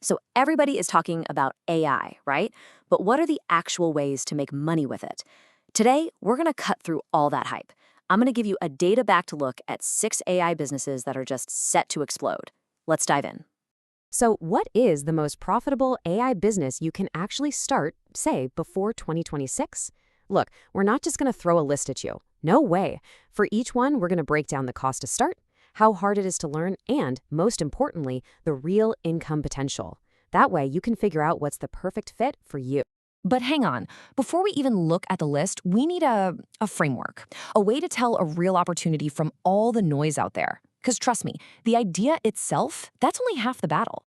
So everybody is talking about AI, right? But what are the actual ways to make money with it? Today, we're going to cut through all that hype. I'm going to give you a data-backed look at 6 AI businesses that are just set to explode. Let's dive in. So, what is the most profitable AI business you can actually start, say, before 2026? Look, we're not just going to throw a list at you. No way. For each one, we're going to break down the cost to start, how hard it is to learn, and, most importantly, the real income potential. That way, you can figure out what's the perfect fit for you. But hang on, before we even look at the list, we need a framework, a way to tell a real opportunity from all the noise out there. Because trust me, the idea itself, that's only half the battle.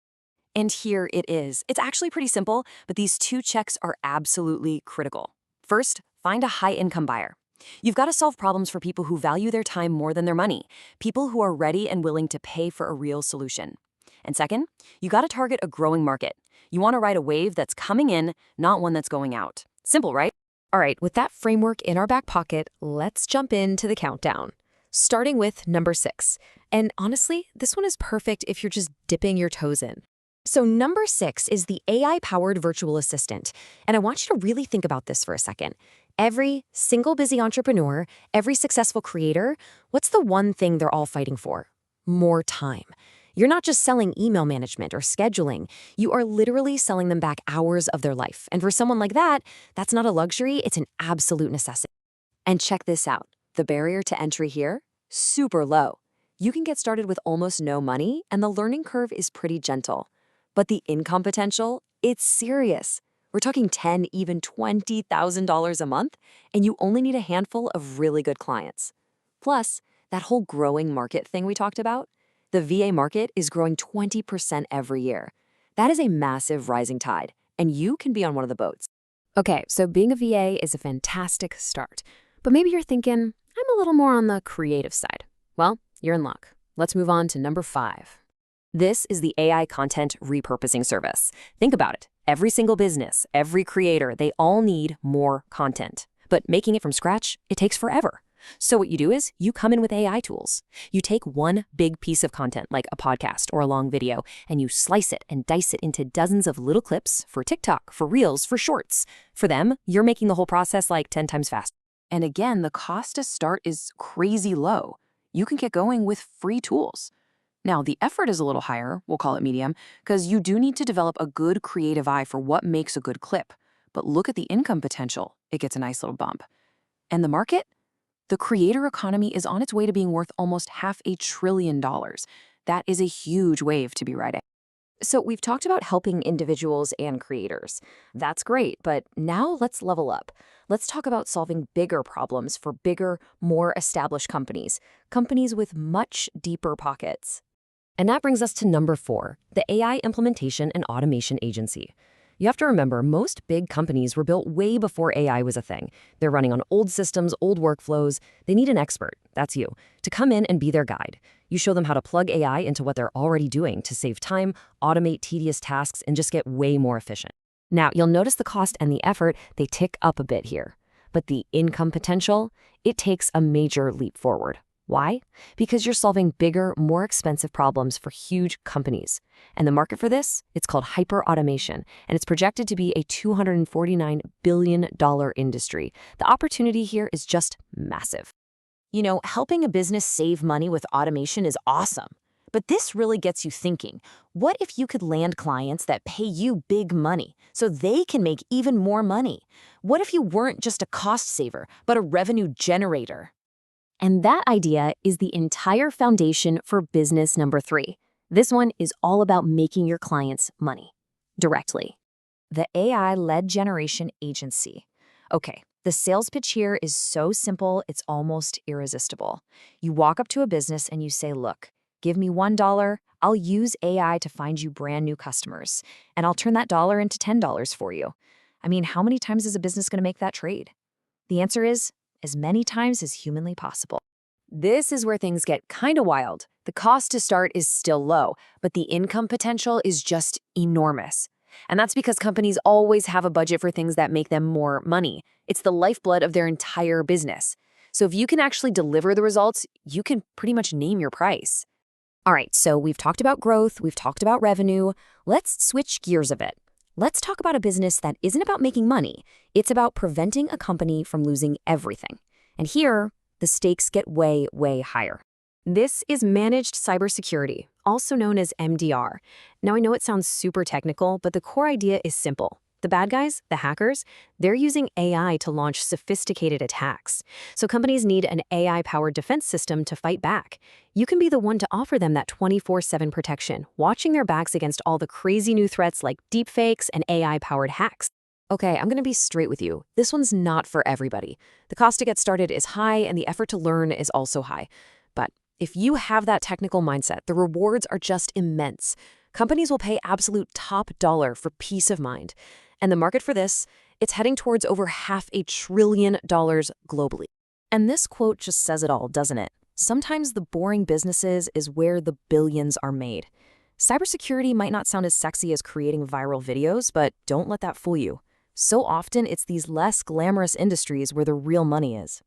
And here it is. It's actually pretty simple, but these 2 checks are absolutely critical. First, find a high-income buyer. You've got to solve problems for people who value their time more than their money, people who are ready and willing to pay for a real solution. And second, you got to target a growing market. You want to ride a wave that's coming in, not one that's going out. Simple, right? All right, with that framework in our back pocket, let's jump into the countdown. Starting with number 6. And honestly, this one is perfect if you're just dipping your toes in. So number 6 is the AI-powered virtual assistant. And I want you to really think about this for a second. Every single busy entrepreneur, every successful creator, what's the one thing they're all fighting for? More time. You're not just selling email management or scheduling. You are literally selling them back hours of their life. And for someone like that, that's not a luxury, it's an absolute necessity. And check this out. The barrier to entry here? Super low. You can get started with almost no money, and the learning curve is pretty gentle. But the income potential, it's serious. We're talking $10,000, even $20,000 a month, and you only need a handful of really good clients. Plus, that whole growing market thing we talked about, the VA market is growing 20% every year. That is a massive rising tide, and you can be on one of the boats. Okay, so being a VA is a fantastic start. But maybe you're thinking, I'm a little more on the creative side. Well, you're in luck. Let's move on to number 5. This is the AI content repurposing service. Think about it. Every single business, every creator, they all need more content. But making it from scratch, it takes forever. So what you do is you come in with AI tools. You take one big piece of content, like a podcast or a long video, and you slice it and dice it into dozens of little clips for TikTok, for Reels, for Shorts. For them, you're making the whole process like 10 times faster. And again, the cost to start is crazy low. You can get going with free tools. Now, the effort is a little higher, we'll call it medium, because you do need to develop a good creative eye for what makes a good clip. But look at the income potential. It gets a nice little bump. And the market? The creator economy is on its way to being worth almost $500 billion. That is a huge wave to be riding. So we've talked about helping individuals and creators. That's great, but now let's level up. Let's talk about solving bigger problems for bigger, more established companies, companies with much deeper pockets. And that brings us to number 4, the AI Implementation and Automation Agency. You have to remember, most big companies were built way before AI was a thing. They're running on old systems, old workflows. They need an expert, that's you, to come in and be their guide. You show them how to plug AI into what they're already doing to save time, automate tedious tasks, and just get way more efficient. Now, you'll notice the cost and the effort, they tick up a bit here. But the income potential, it takes a major leap forward. Why? Because you're solving bigger, more expensive problems for huge companies. And the market for this, it's called hyper-automation, and it's projected to be a $249 billion industry. The opportunity here is just massive. You know, helping a business save money with automation is awesome. But this really gets you thinking, what if you could land clients that pay you big money so they can make even more money? What if you weren't just a cost saver, but a revenue generator? And that idea is the entire foundation for business number 3. This one is all about making your clients money directly. The AI lead generation agency. Okay, the sales pitch here is so simple, it's almost irresistible. You walk up to a business and you say, look, give me $1, I'll use AI to find you brand new customers, and I'll turn that dollar into $10 for you. I mean, how many times is a business going to make that trade? The answer is as many times as humanly possible. This is where things get kind of wild. The cost to start is still low, but the income potential is just enormous. And that's because companies always have a budget for things that make them more money. It's the lifeblood of their entire business. So if you can actually deliver the results, you can pretty much name your price. All right, so we've talked about growth, we've talked about revenue. Let's switch gears a bit. Let's talk about a business that isn't about making money. It's about preventing a company from losing everything. And here, the stakes get way, way higher. This is managed cybersecurity, also known as MDR. Now, I know it sounds super technical, but the core idea is simple. The bad guys, the hackers, they're using AI to launch sophisticated attacks. So companies need an AI-powered defense system to fight back. You can be the one to offer them that 24/7 protection, watching their backs against all the crazy new threats like deepfakes and AI-powered hacks. Okay, I'm going to be straight with you. This one's not for everybody. The cost to get started is high, and the effort to learn is also high. But if you have that technical mindset, the rewards are just immense. Companies will pay absolute top dollar for peace of mind. And the market for this, it's heading towards over $500 billion globally. And this quote just says it all, doesn't it? Sometimes the boring businesses is where the billions are made. Cybersecurity might not sound as sexy as creating viral videos, but don't let that fool you. So often, it's these less glamorous industries where the real money is.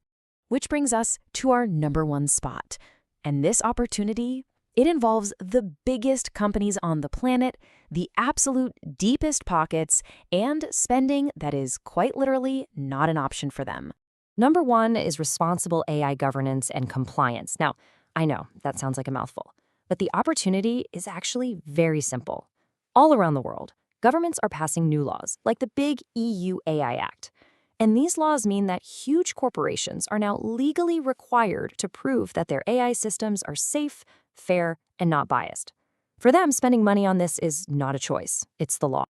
Which brings us to our number one spot. And this opportunity, it involves the biggest companies on the planet, the absolute deepest pockets, and spending that is quite literally not an option for them. Number one is responsible AI governance and compliance. Now, I know that sounds like a mouthful, but the opportunity is actually very simple. All around the world, governments are passing new laws, like the big EU AI Act. And these laws mean that huge corporations are now legally required to prove that their AI systems are safe, fair, and not biased. For them, spending money on this is not a choice. It's the law.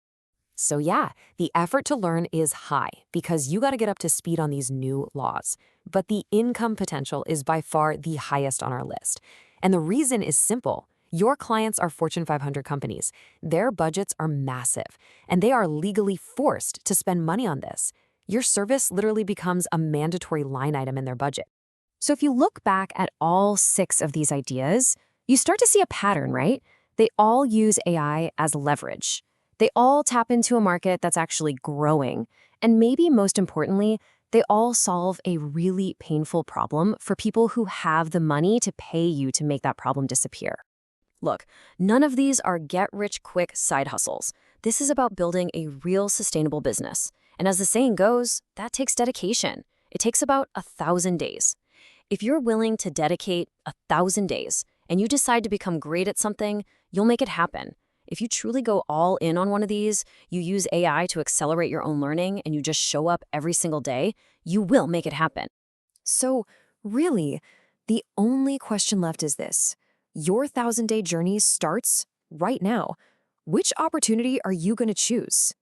So yeah, the effort to learn is high because you got to get up to speed on these new laws. But the income potential is by far the highest on our list. And the reason is simple. Your clients are Fortune 500 companies. Their budgets are massive, and they are legally forced to spend money on this. Your service literally becomes a mandatory line item in their budget. So if you look back at all 6 of these ideas, you start to see a pattern, right? They all use AI as leverage. They all tap into a market that's actually growing. And maybe most importantly, they all solve a really painful problem for people who have the money to pay you to make that problem disappear. Look, none of these are get-rich-quick side hustles. This is about building a real sustainable business. And as the saying goes, that takes dedication. It takes about 1,000 days. If you're willing to dedicate 1,000 days and you decide to become great at something, you'll make it happen. If you truly go all in on one of these, you use AI to accelerate your own learning, and you just show up every single day, you will make it happen. So really, the only question left is this. Your 1,000-day journey starts right now. Which opportunity are you going to choose?